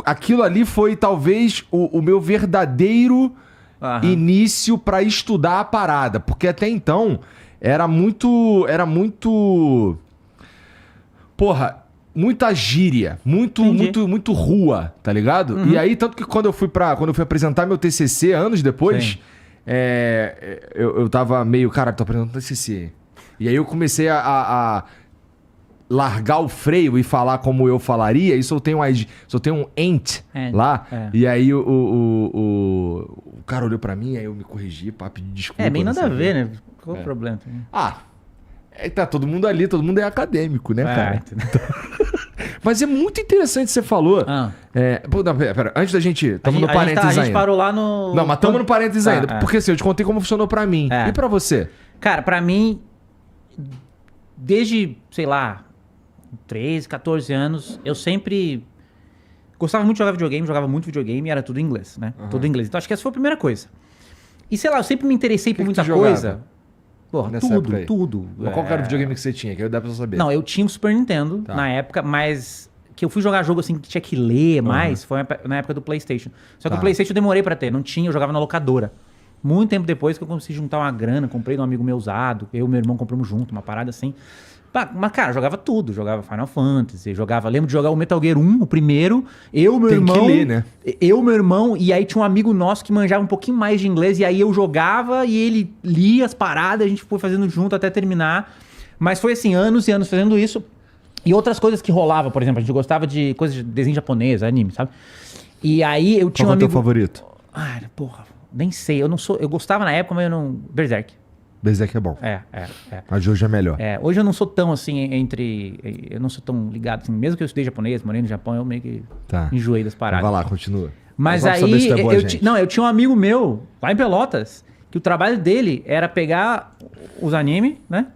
aquilo ali foi talvez o meu verdadeiro início pra estudar a parada. Porque até então era muito... Porra, muita gíria, muito rua, tá ligado? E aí, tanto que quando eu fui apresentar meu TCC, anos depois, eu tava meio, cara, tô apresentando TCC. E aí eu comecei a largar o freio e falar como eu falaria, e soltei um ain't lá, e aí o cara olhou pra mim, aí eu me corrigi, pedi desculpa. Bem nada a ver, né? Qual o problema? Tá todo mundo ali, todo mundo é acadêmico, né, cara? Mas é muito interessante você falou. Pera, antes da gente... Estamos no parênteses ainda. A gente parou lá no... Não, mas estamos no parênteses ainda. Porque assim, eu te contei como funcionou pra mim. E pra você? Cara, pra mim, desde, sei lá, 13, 14 anos, eu sempre gostava muito de jogar videogame, jogava muito videogame e era tudo em inglês, né? Tudo em inglês. Então acho que essa foi a primeira coisa. E sei lá, eu sempre me interessei por muita coisa. Porra, tudo. Mas qual era o videogame que você tinha? Que eu dá pra saber. Não, eu tinha um Super Nintendo na época, mas que eu fui jogar jogo assim que tinha que ler mais, foi na época do PlayStation. Só que o PlayStation eu demorei pra ter, não tinha, eu jogava na locadora. Muito tempo depois que eu consegui juntar uma grana, comprei de um amigo meu usado, eu e meu irmão compramos junto, uma parada assim. Mas, cara, jogava tudo. Jogava Final Fantasy, lembro de jogar o Metal Gear 1, o primeiro. Meu irmão... Tem que ler, né? Meu irmão, e aí tinha um amigo nosso que manjava um pouquinho mais de inglês, e aí eu jogava e ele lia as paradas, a gente foi fazendo junto até terminar. Mas foi assim, anos e anos fazendo isso. E outras coisas que rolava, por exemplo, a gente gostava de coisas de desenho japonês, anime, sabe? E aí eu tinha Qual um amigo... Qual é o teu favorito? Porra, nem sei. Eu gostava na época, mas eu não... Berserk. Berserk é bom. Mas hoje é melhor. Hoje eu não sou tão assim eu não sou tão ligado assim. Mesmo que eu estudei japonês, morei no Japão, eu meio que enjoei das paradas. Vai lá, continua. Mas aí eu tinha um amigo meu lá em Pelotas que o trabalho dele era pegar os animes, né?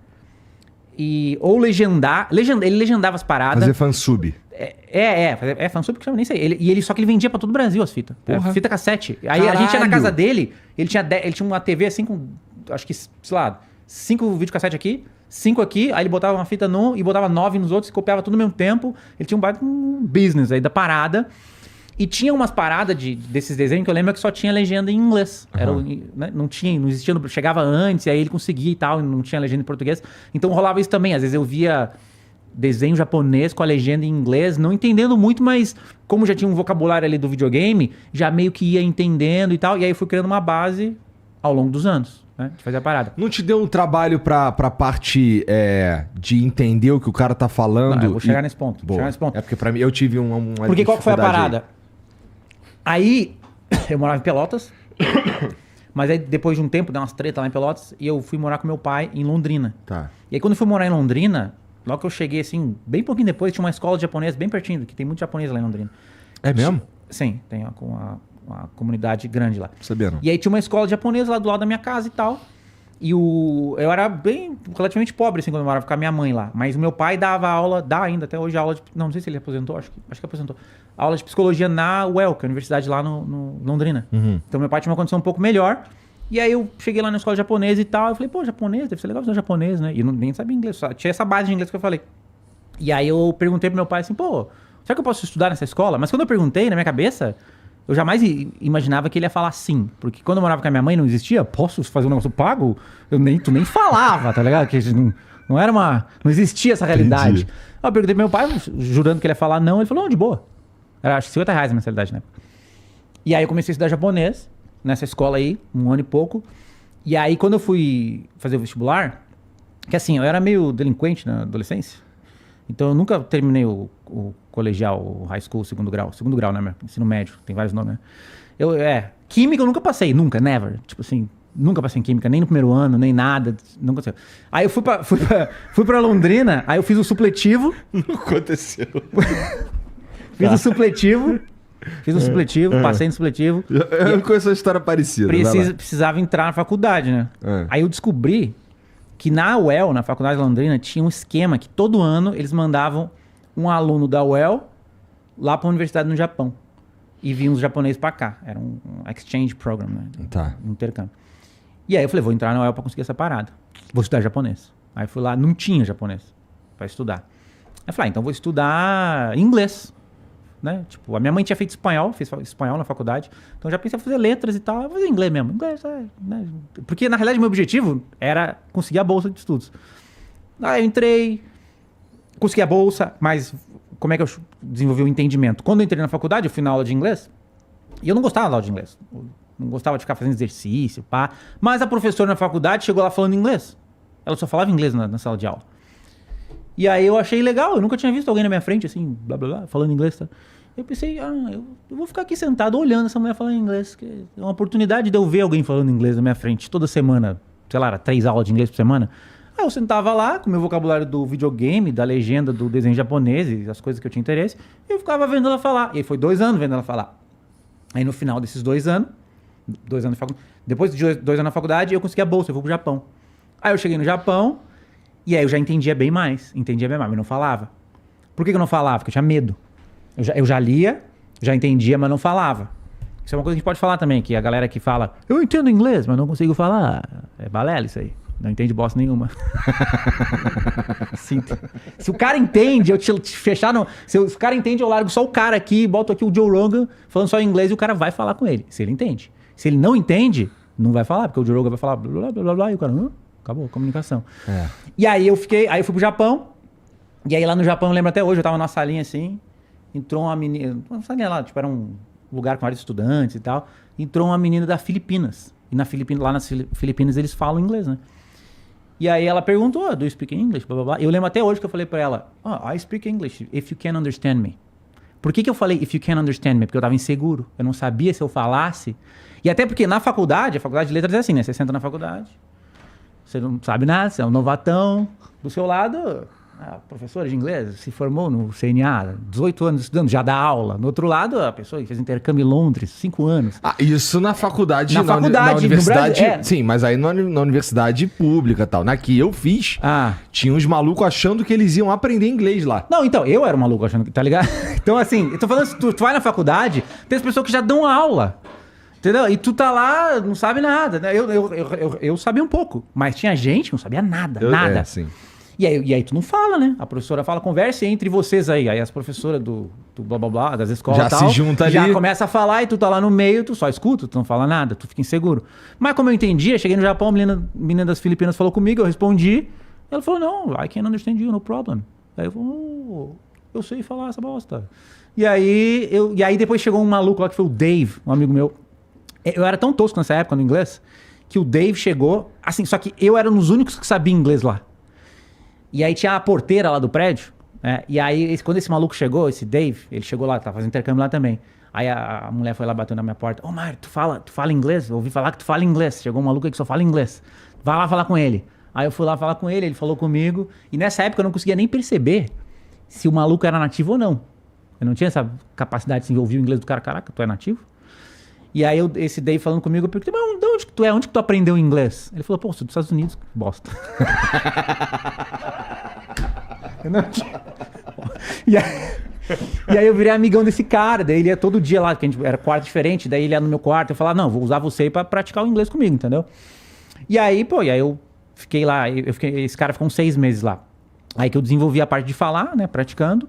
Ou legendar. Ele legendava as paradas. Fazer fansub. Fansub que chama, nem sei. Só que ele vendia pra todo o Brasil as fitas. Fita cassete. Aí Caralho. a gente ia na casa dele, ele tinha uma TV assim com, acho que, sei lá, 5 videocassete aqui, 5 aqui, aí ele botava uma fita num e botava 9 nos outros e copiava tudo ao mesmo tempo. Ele tinha um business aí da parada. E tinha umas paradas desses desenhos que eu lembro que só tinha legenda em inglês. Né? Não existia, chegava antes, e aí ele conseguia e tal, não tinha legenda em português. Então rolava isso também. Às vezes eu via desenho japonês com a legenda em inglês, não entendendo muito, mas como já tinha um vocabulário ali do videogame, já meio que ia entendendo e tal. E aí eu fui criando uma base ao longo dos anos, né? De fazer a parada. Não te deu um trabalho pra parte de entender o que o cara tá falando? Eu vou chegar nesse ponto. É porque pra mim, eu tive uma porque qual que foi a parada? Aí, eu morava em Pelotas, mas aí depois de um tempo, deu umas tretas lá em Pelotas, e eu fui morar com meu pai em Londrina. Tá. E aí quando eu fui morar em Londrina, logo que eu cheguei assim, bem pouquinho depois, tinha uma escola de japonês bem pertinho, que tem muito japonês lá em Londrina. É mesmo? Sim, tem uma comunidade grande lá. Sabia não. E aí tinha uma escola de japonês lá do lado da minha casa e tal. E eu era relativamente pobre, assim, quando eu morava com a minha mãe lá. Mas o meu pai dava aula, dá ainda até hoje aula de... Não sei se ele aposentou, acho que aposentou. Aula de psicologia na UEL, que é a universidade lá no Londrina. Então meu pai tinha uma condição um pouco melhor. E aí eu cheguei lá na escola japonesa e tal. Eu falei, pô, japonês, deve ser legal estudar japonês, né? E eu nem sabia inglês, só tinha essa base de inglês que eu falei. E aí eu perguntei pro meu pai assim, pô, será que eu posso estudar nessa escola? Mas quando eu perguntei, na minha cabeça... Eu jamais imaginava que ele ia falar sim. Porque quando eu morava com a minha mãe, não existia. Posso fazer um negócio pago? Tu nem falava, tá ligado? Que não era não existia essa realidade. Entendi. Eu perguntei pro meu pai, jurando que ele ia falar não. Ele falou, não, de boa. Era acho que R$50 a mensalidade, né? E aí eu comecei a estudar japonês, nessa escola aí, 1 ano e pouco. E aí quando eu fui fazer o vestibular, que assim, eu era meio delinquente na adolescência. Então eu nunca terminei o colegial, o high school, segundo grau, né? Ensino médio, tem vários nomes, né? Química eu nunca passei, nunca, never. Tipo assim, nunca passei em química, nem no primeiro ano, nem nada, não aconteceu. Aí eu fui pra Londrina, aí eu fiz o supletivo. Não aconteceu. Fiz o supletivo, passei no supletivo. Eu não conheço uma história parecida. Precisava entrar na faculdade, né? Aí eu descobri que na UEL, na Faculdade de Londrina, tinha um esquema que todo ano eles mandavam um aluno da UEL lá para a universidade no Japão. E vinham os japoneses para cá. Era um exchange program, né? Tá. Um intercâmbio. E aí eu falei, vou entrar na UEL para conseguir essa parada. Vou estudar japonês. Aí fui lá, não tinha japonês para estudar. Aí eu falei, então vou estudar inglês. né? Tipo, a minha mãe tinha feito espanhol, fez espanhol na faculdade. Então eu já pensei em fazer letras e tal. Eu vou fazer inglês mesmo. Inglês, né? Porque, na realidade, meu objetivo era conseguir a bolsa de estudos. Aí eu entrei, consegui a bolsa, mas como é que eu desenvolvi o entendimento? Quando eu entrei na faculdade, eu fui na aula de inglês, e eu não gostava da aula de inglês. Eu não gostava de ficar fazendo exercício, pá. Mas a professora na faculdade chegou lá falando inglês. Ela só falava inglês na sala de aula. E aí eu achei legal, eu nunca tinha visto alguém na minha frente, assim, blá, blá, blá, falando inglês, tá? Eu pensei, eu vou ficar aqui sentado olhando essa mulher falando inglês, que é uma oportunidade de eu ver alguém falando inglês na minha frente toda semana, sei lá, era 3 aulas de inglês por semana. Aí eu sentava lá com o meu vocabulário do videogame, da legenda, do desenho japonês e as coisas que eu tinha interesse, e eu ficava vendo ela falar. E aí foi 2 anos vendo ela falar. Aí no final desses 2 anos, 2 anos de faculdade, depois de 2 anos na faculdade, eu consegui a bolsa, eu fui pro Japão. Aí eu cheguei no Japão, e aí eu já entendia bem mais, mas não falava. Por que eu não falava? Porque eu tinha medo. Eu já lia, já entendia, mas não falava. Isso é uma coisa que a gente pode falar também, que a galera que fala, eu entendo inglês, mas não consigo falar. É balela isso aí. Não entende bosta nenhuma. Se o cara entende, eu te fechar... Se o cara entende, eu largo só o cara aqui, boto aqui o Joe Rogan falando só inglês e o cara vai falar com ele. Se ele entende. Se ele não entende, não vai falar, porque o Joe Rogan vai falar blá, blá, blá, blá, e o cara... acabou a comunicação. E aí eu fui pro Japão, e aí lá no Japão, eu lembro até hoje, eu tava numa salinha assim, entrou uma menina, uma salinha lá, tipo, era um lugar com vários estudantes e tal, entrou uma menina da Filipinas, e lá nas Filipinas eles falam inglês, né? E aí ela perguntou, do you speak English, blá, blá, blá. Eu lembro até hoje que eu falei pra ela, I speak English, if you can understand me. Por que eu falei if you can understand me? Porque eu tava inseguro, eu não sabia se eu falasse, e até porque na faculdade, a faculdade de letras é assim, né? Você senta na faculdade, você não sabe nada, você é um novatão. Do seu lado, a professora de inglês se formou no CNA, 18 anos estudando, já dá aula. Do outro lado, a pessoa que fez intercâmbio em Londres, 5 anos. Isso na faculdade. Na universidade. No Brasil, sim, mas aí na universidade pública e tal. Na que eu fiz, tinha uns malucos achando que eles iam aprender inglês lá. Não, então, eu era um maluco achando que, tá ligado? Então, assim, eu tô falando, se tu vai na faculdade, tem as pessoas que já dão aula. Entendeu? E tu tá lá, não sabe nada, né? Eu sabia um pouco, mas tinha gente que não sabia nada, nada. Sim. E aí tu não fala, né? A professora fala, converse entre vocês aí. Aí as professoras do blá blá blá, das escolas já tal, se junta ali. Já começa a falar e tu tá lá no meio, tu só escuta, tu não fala nada, tu fica inseguro. Mas como eu entendia, cheguei no Japão, a menina das Filipinas falou comigo, eu respondi. Ela falou, não, I can understand you, no problem. Aí eu falei, eu sei falar essa bosta. E aí depois chegou um maluco lá que foi o Dave, um amigo meu. Eu era tão tosco nessa época no inglês, que o Dave chegou, assim, só que eu era um dos únicos que sabia inglês lá. E aí tinha a porteira lá do prédio, né? E aí quando esse maluco chegou, esse Dave, ele chegou lá, tava fazendo intercâmbio lá também. Aí a mulher foi lá, bateu na minha porta. Mário, tu fala inglês? Eu ouvi falar que tu fala inglês. Chegou um maluco aí que só fala inglês. Vai lá falar com ele. Aí eu fui lá falar com ele, ele falou comigo. E nessa época eu não conseguia nem perceber se o maluco era nativo ou não. Eu não tinha essa capacidade de se ouvir o inglês do cara. Caraca, tu é nativo? E aí esse Dave falando comigo, eu perguntei, mas de onde que tu é? Onde que tu aprendeu inglês? Ele falou, sou dos Estados Unidos, que bosta. Eu não tinha... E aí eu virei amigão desse cara, daí ele ia todo dia lá, porque a gente era quarto diferente, daí ele ia no meu quarto, eu falava, não, vou usar você pra praticar o inglês comigo, entendeu? E aí eu fiquei lá, esse cara ficou uns 6 meses lá. Aí que eu desenvolvi a parte de falar, né, praticando.